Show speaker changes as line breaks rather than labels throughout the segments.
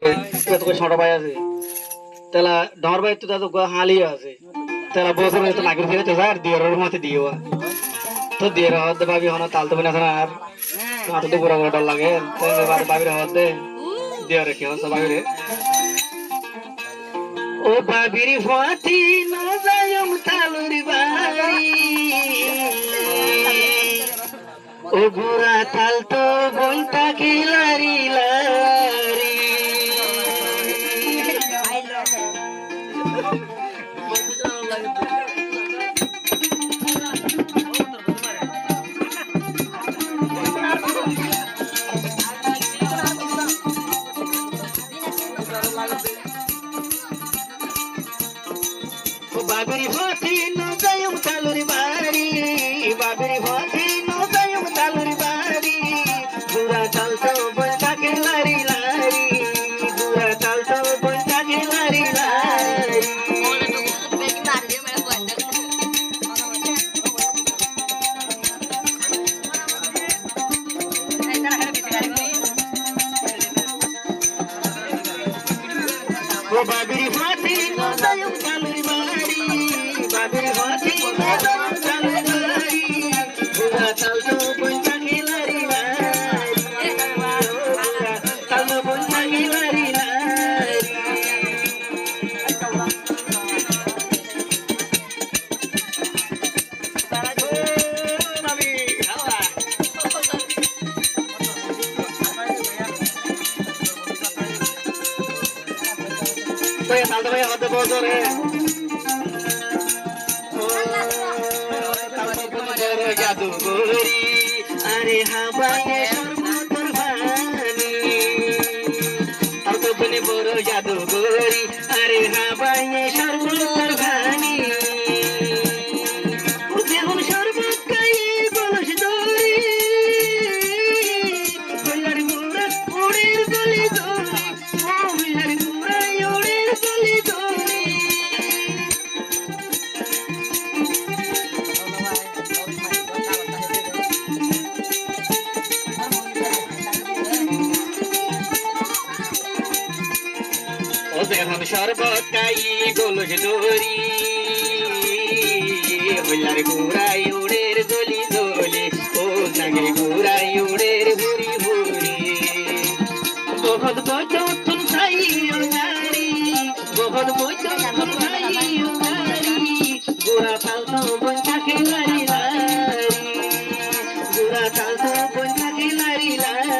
তোকে ছোট ভাই আছে তেলা ডর ভাই তো দাদু হালি আছে তেলা বছর তো নাগর ফিরে তো আর দিওর মতে দিও তো দিওর হতে ভাবি হন তাল তো না আর মাথা তো পুরো ডর লাগে তো ভাবির হতে দিওর কি হস ভাবিরে ও ভাবির ফাতি না যায়ম তালুরি বাড়ি ও ঘোড়া তাল তো বইটা খিলারি লারি বাবরি ফাতি না যায়ম তালুরি বাড়ি বাবরি ফাতি না যায়ম তালুরি বাড়ি ঘোড়া তাল তো বইটা খিলারি লারি ঘোড়া তাল তো বইটা খিলারি লারি ও বাবরি ফাতি না যায়ম তালুরি বাড়ি বাবরি ফাতি না যায়ম তালুরি বাড়ি ঘোড়া তাল তো বইটা খিলারি লারি তাল তো বইটা খিলারি লারি তো ये साल तो भैया होते बहुत जोर है जादू गोरी अरे हाँ बाये शर्मोत्तर भानी अब तो बने बोरो जादू गोरी अरे हाँ बाये शर्मोत्तर भानी उसे हम शर्मत कई बोलश दोरी बिलर मुरा उड़े गली दोरी ओ बिलर मुरा उड़े गली दोरी हम शरबत काई गोलज दोरी बिलर मुरा उड़े गली दोली ओ संगे मुरा उड़े भूरी भूरी बहुत बचो तुम साई उंगारी बहुत बचो तुम साई उंगारी गुरा ताल तो बंचा के लारी लारी गुरा ताल तो बंचा के लारी लारी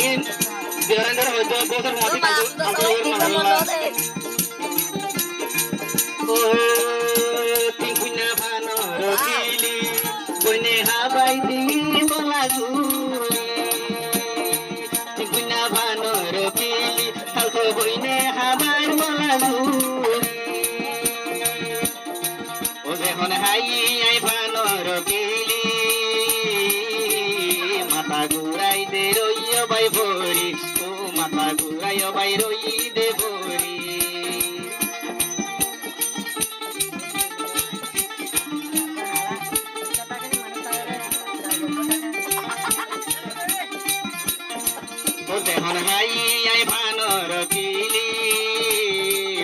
in diorang hoto bosor mati oh tingkunya panor pili bone habai di bolagu tingkunya panor pili talko bone habai bolagu oh behon hai ai panor pili mata gurai de royo bai bori o mata gurai bai roi de bori o behon hai ai panor pili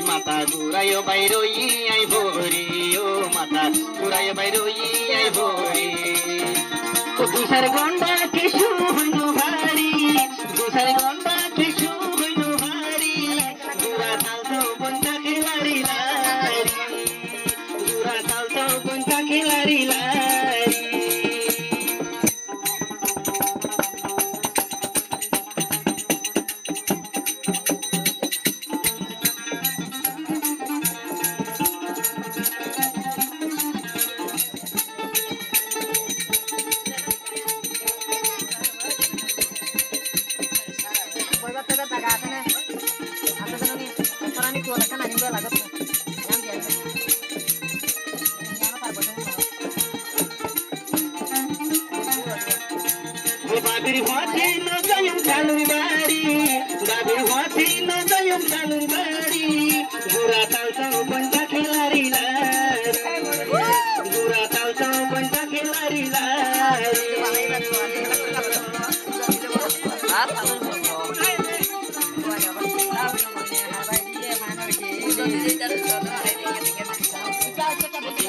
mata gurai bai roi ai bori o mata gurai bai roi ai bori दूसर गोंडा किशु हुनु भारी दूसर गोंडा किशु हुनु भारी गुरा ताल तो बंता खिलारी लारी गुरा ताल तो बंता खिलारी लारी বাবির ভাতে ন যাইম কালুর বাড়ি বাবির ভাতে ন যাইম কালুর বাড়ি গুড়া তাল চৌপন্টা খেলারি গুড়া তাল চৌপন্টা খেলারি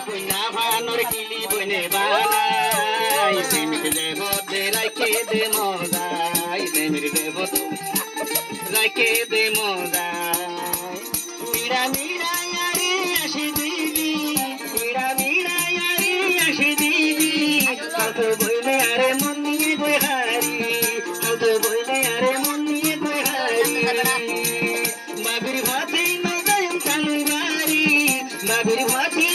কইনা ভানোর কিলি বনে বানাই প্রেমিক দেব দে রাখে দে মজাই প্রেমিক দেব রাখে দে মজাই মিরা মিরা ইয়ারি আসি দিবি মিরা মিরা ইয়ারি আসি দিবি কত বইলে আরে মন নিয়ে বইহারি কত বইলে আরে মন নিয়ে বইহারি বাবির ভাতে ন যাইম কালুর বাড়ি বাবির ভাতে